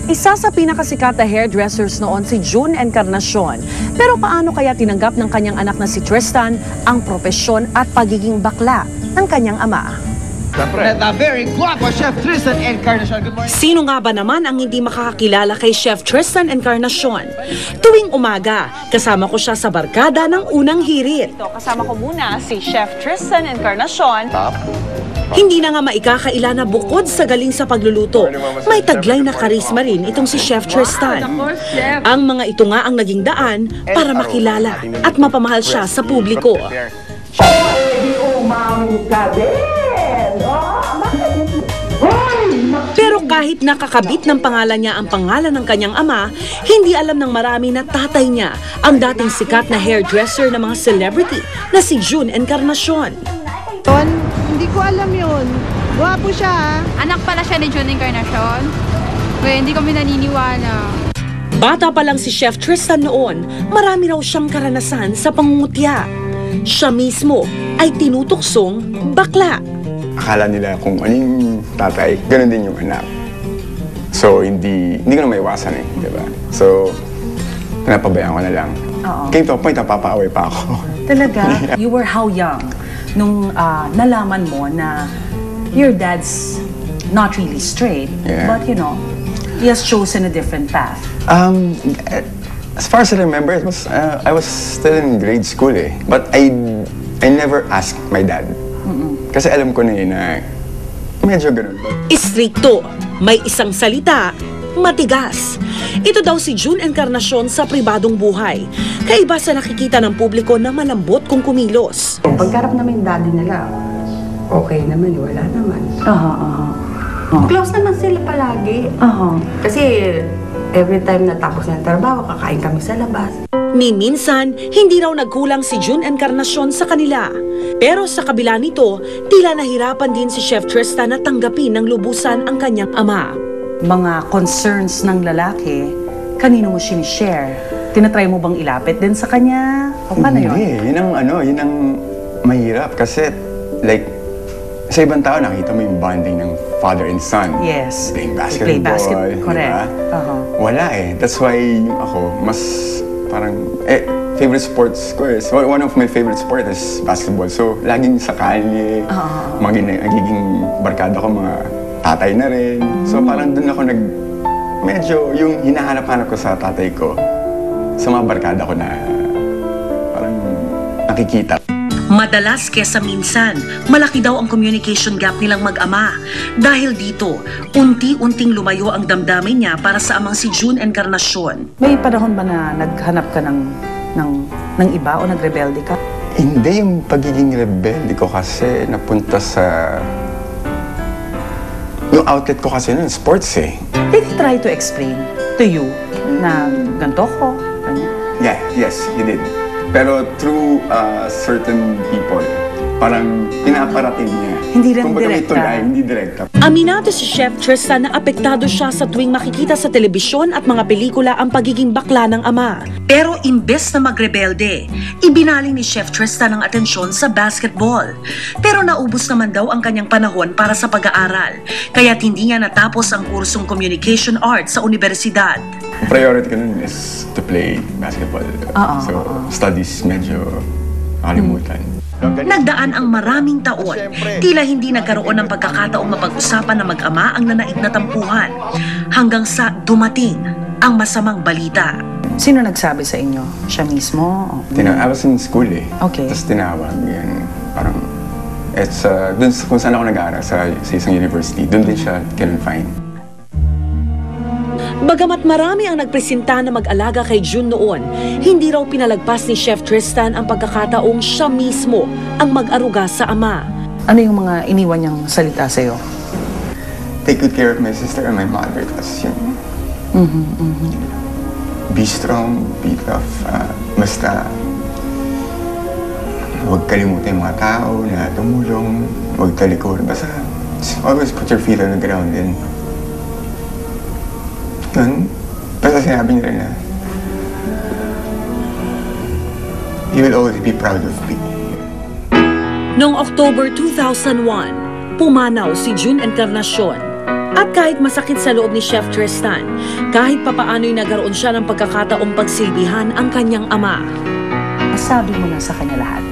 Isa sa pinakasikat na hairdressers noon si June Encarnacion. Pero paano kaya tinanggap ng kanyang anak na si Tristan ang propesyon at pagiging bakla ng kanyang ama? The very guapo Chef Tristan Encarnacion. Good morning. Sino nga ba naman ang hindi makakakilala kay Chef Tristan Encarnacion? Tuwing umaga, kasama ko siya sa barkada ng unang hirit. Kasama ko muna si Chef Tristan Encarnacion. Hindi na nga maikakaila na bukod sa galing sa pagluluto, may taglay na karisma rin itong si Chef Tristan. Ang mga ito nga ang naging daan para makilala at mapamahal siya sa publiko. Pero kahit nakakabit ng pangalan niya ang pangalan ng kanyang ama, hindi alam ng marami na tatay niya ang dating sikat na hairdresser ng mga celebrity na si June Encarnacion. Hindi ko alam yun. Guwapo siya. Anak pala siya ni June Encarnacion. Hindi kami naniniwala. Bata pa lang si Chef Tristan noon, marami raw siyang karanasan sa pangungutya. Siya mismo ay tinutuksong bakla. Akala nila kung ano yung tatay, ganun din yung anak. So, hindi ko na maiwasan eh, di ba? So, pinapabayaan ko na lang. Came to a point, napapaaway pa ako. Talaga? You were how young nung nalaman mo na your dad's not really straight, but you know, he has chosen a different path? As far as I remember, it was, I was still in grade school eh. But I never asked my dad. Kasi alam ko na yun na medyo ganun. Istrikto, may isang salita, matigas. Ito daw si June Encarnacion sa pribadong buhay. Kaiba sa nakikita ng publiko na malambot kung kumilos. Pagkarap naman yung daddy nila, okay naman, wala naman. Close naman sila palagi. Kasi every time natapos ng trabaho, kakain kami sa labas. Ni minsan, hindi raw nagkulang si June Encarnacion sa kanila. Pero sa kabila nito, tila nahirapan din si Chef Tristan na tanggapin ng lubusan ang kanyang ama. Mga concerns ng lalaki, kanino mo sinishare? Tinatry mo bang ilapit din sa kanya? O paano yun? Hindi, yun ang mahirap. Kasi, like, sa ibang tao, nakita mo yung bonding ng father and son. Yes. Playing basketball. Play basketball, correct. Diba? Wala eh. That's why yung ako, mas parang, favorite sports ko is, one of my favorite sports is basketball. So, laging sa kalye, magiging barkada ko, mga tatay na rin. So, parang dun ako medyo yung hinahanap-hanap ko sa tatay ko, sa mga barkada ko na parang nakikita. Madalas kesa minsan, malaki daw ang communication gap nilang mag-ama. Dahil dito, unti-unting lumayo ang damdamin niya para sa amang si June Encarnacion. May panahon ba na naghanap ka ng iba o nagrebelde ka? Hindi, yung pagiging rebelde ko kasi napunta sa... Yung outlet ko kasi nun, sports eh. Did he try to explain to you na ganito ko? Yeah, yes, he did. Pero through certain people, parang pinaparating niya. Hindi rin kumbaga direkta. Hindi direkta. Aminado si Chef Tristan na apektado siya sa tuwing makikita sa telebisyon at mga pelikula ang pagiging bakla ng ama. Pero imbes na magrebelde, ibinaling ni Chef Tristan ang atensyon sa basketball. Pero naubos naman daw ang kanyang panahon para sa pag-aaral, kaya't hindi niya natapos ang kursong Communication Arts sa universidad. Priority ko nun is to play basketball. So, studies medyo nakalimutan. Nagdaan ang maraming taon, tila hindi nagkaroon ng pagkakataong mapag-usapan na mag-ama ang nanaig na tampuhan, hanggang sa dumating ang masamang balita. Sino nagsabi sa inyo? Siya mismo? I was in school eh. Okay. Tapos tinawag yan. Parang, dun kung saan ako nag-aaral sa isang university, dun din siya kinonfine. Bagamat marami ang nagpresenta na mag-alaga kay June noon, hindi raw pinalagpas ni Chef Tristan ang pagkakataong siya mismo ang mag-aruga sa ama. Ano yung mga iniwan niyang salita sa'yo? Take good care of my sister and my mother. Tapos yun. Be strong, be tough. Basta, huwag kalimutan yung mga tao na tumulong. Huwag talikod. Basta, always put your feet on the ground and yun, basta sinabi niya rin na you will always be proud of me. Noong October 2001, pumanaw si June Encarnacion. At kahit masakit sa loob ni Chef Tristan, kahit papaano'y nagkaroon siya ng pagkakataong pagsilbihan ang kanyang ama. Sabi mo na sa kanya lahat.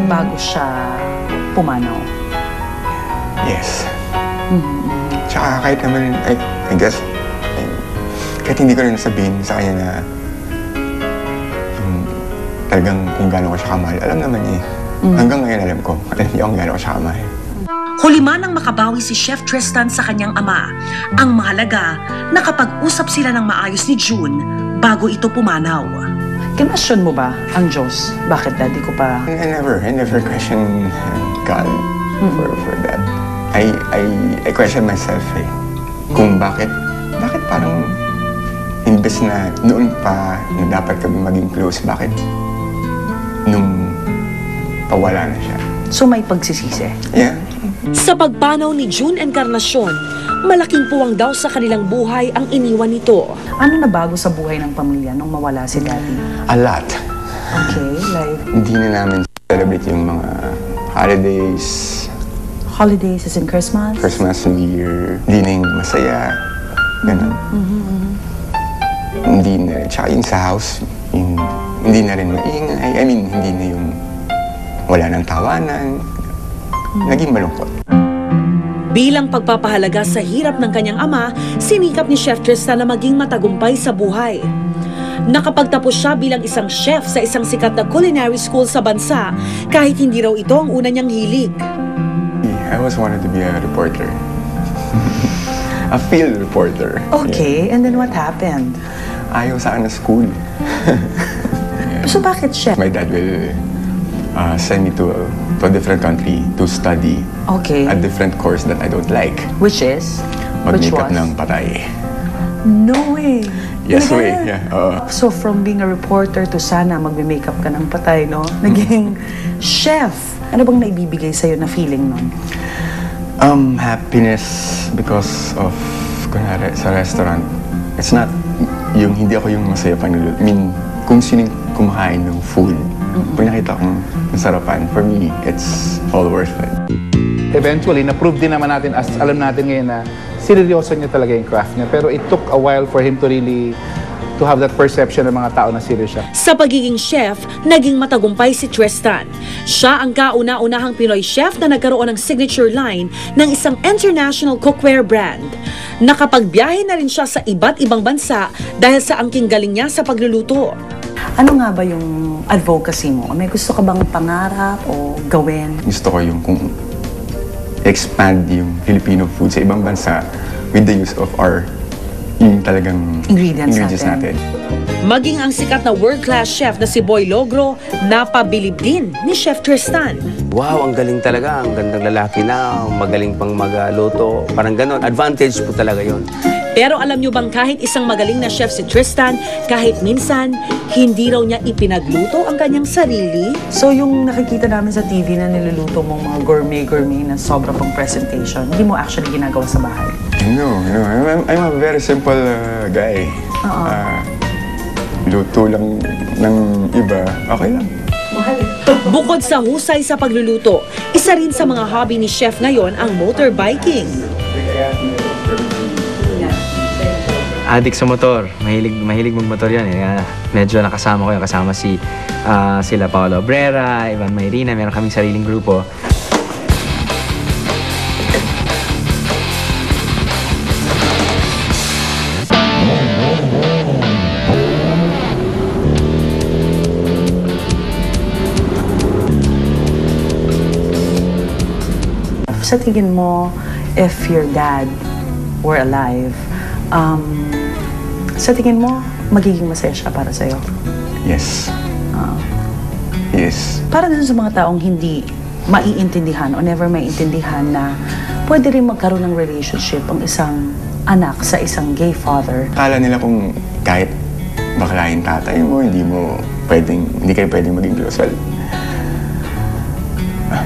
Bago siya pumanaw. Yes. Tsaka kahit naman, I guess, kahit hindi ko rin sabihin sa kanya na talagang kung gaano ko siya kamahal, alam naman niya eh. Hanggang ngayon alam ko, hindi ako gaano ko siya kamahal. Huli man nang makabawi si Chef Tristan sa kanyang ama, ang mahalaga, nakapag-usap sila ng maayos ni June bago ito pumanaw. Kinwestiyon mo ba ang Diyos? Bakit daddy ko pa? I never question God for that. I question myself eh. Kung bakit parang imbes na noon pa na dapat kami maging close, bakit nung pawala na siya? So may pagsisisi? Yeah. Sa pagpanaw ni June Encarnacion, malaking puwang daw sa kanilang buhay ang iniwan nito. Ano na bago sa buhay ng pamilya nung mawala si daddy? A lot. Okay, like? Hindi na namin celebrate yung mga holidays. Holidays as in Christmas? Christmas, New Year. Hindi na yung masaya. Ganun. Hindi na rin. Tsaka yung sa house, hindi na rin maingay. I mean, hindi na yung wala ng tawanan. Naging malungkot. Bilang pagpapahalaga sa hirap ng kanyang ama, sinikap ni Chef Tristan na maging matagumpay sa buhay. Nakapagtapos siya bilang isang chef sa isang sikat na culinary school sa bansa, kahit hindi raw ito ang una niyang hilig. I always wanted to be a reporter. A field reporter. Okay, and then what happened? Ayaw sa akin na school. So bakit chef? My dad will send me to a different country to study Okay. a different course that I don't like. Which is? Mag-makeup ng patay. No way. Yes Talaga? way, yeah. So from being a reporter to sana magme-makeup ka ng patay, no? Naging chef. Ano bang naibibigay sa'yo na feeling nun? Happiness because of, kunwari, sa restaurant. It's not, hindi ako yung masaya panulot. I mean, kung sinong kumakain ng food, pag nakita kong nasarapan, for me, it's all worth it. Eventually, na-prove din naman natin, as alam natin ngayon na seryoso niya talaga yung craft niya. Pero it took a while for him to really to have that perception ng mga tao na serious siya. Sa pagiging chef, naging matagumpay si Tristan. Siya ang kauna-unahang Pinoy chef na nagkaroon ng signature line ng isang international cookware brand. Nakapagbiyahe na rin siya sa iba't ibang bansa dahil sa angking galing niya sa pagluluto. Ano nga ba yung advocacy mo? May gusto ka bang pangarap o gawin? Gusto ko yung kung expand yung Filipino food sa ibang bansa with the use of our yung talagang Ingredients natin. Maging ang sikat na world-class chef na si Boy Logro, napabilib din ni Chef Tristan. Wow, ang galing talaga. Ang gandang lalaki na, magaling pang magluto. Parang ganon. Advantage po talaga yon. Pero alam nyo bang kahit isang magaling na chef si Tristan, kahit minsan, hindi raw niya ipinagluto ang kanyang sarili? So yung nakikita namin sa TV na niluluto mong mga gourmet na sobra pang presentation, hindi mo actually ginagawa sa bahay? No. I'm a very simple guy. Luto lang ng iba, okay lang. Bukod sa husay sa pagluluto, isa rin sa mga hobby ni chef ngayon ang motorbiking. Addict sa motor. Mahilig magmotor yan eh. Medyo nakasama ko yan. Kasama sila Paolo Obrera, Ivan Mayrina. Meron kaming sariling grupo. Sa tingin mo, if your dad were alive, sa tingin mo, magiging masaya siya para sa'yo? Yes. Yes. Para dun sa mga taong hindi maiintindihan o never maiintindihan na pwede rin magkaroon ng relationship ang isang anak sa isang gay father. Akala nila kung kahit bakla yung tatay mo, hindi kayo pwedeng maging close. Well,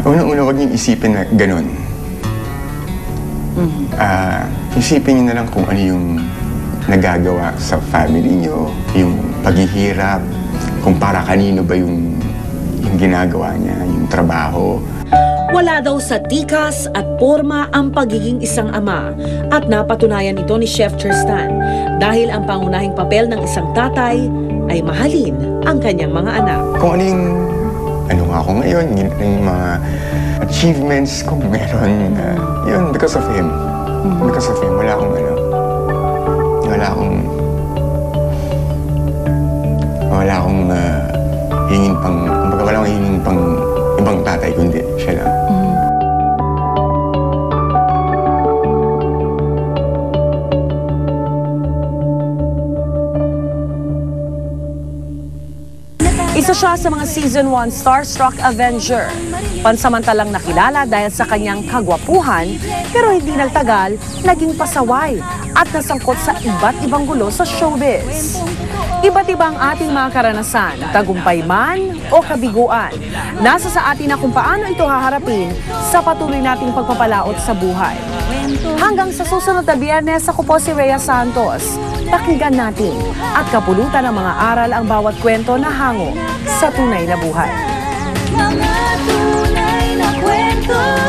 unang-una, huwag niyong isipin na ganun. Isipin niyo na lang kung ano yung nagagawa sa family niyo, yung paghihirap, kung para kanino ba yung ginagawa niya, yung trabaho. Wala daw sa tikas at porma ang pagiging isang ama at napatunayan ito ni Chef Tristan dahil ang pangunahing papel ng isang tatay ay mahalin ang kanyang mga anak. Kung ano nga ako ngayon, yung mga achievements kung meron, yun, because of him. Because of him, wala akong hingin pang ibang tatay, kundi siya lang. Isa siya sa mga Season 1 Starstruck Avenger. Pansamantalang nakilala dahil sa kanyang kagwapuhan, pero hindi nagtagal, naging pasaway at nasangkot sa iba't ibang gulo sa showbiz. Iba't iba ang ating mga karanasan, tagumpay man o kabiguan. Nasa sa atin na kung paano ito haharapin sa patuloy nating pagpapalaot sa buhay. Hanggang sa susunod na Biyernes, ako po si Rhea Santos. Pakinggan natin at kapulutan ng mga aral ang bawat kwento na hango sa tunay na buhay. Mga tunay na kwento.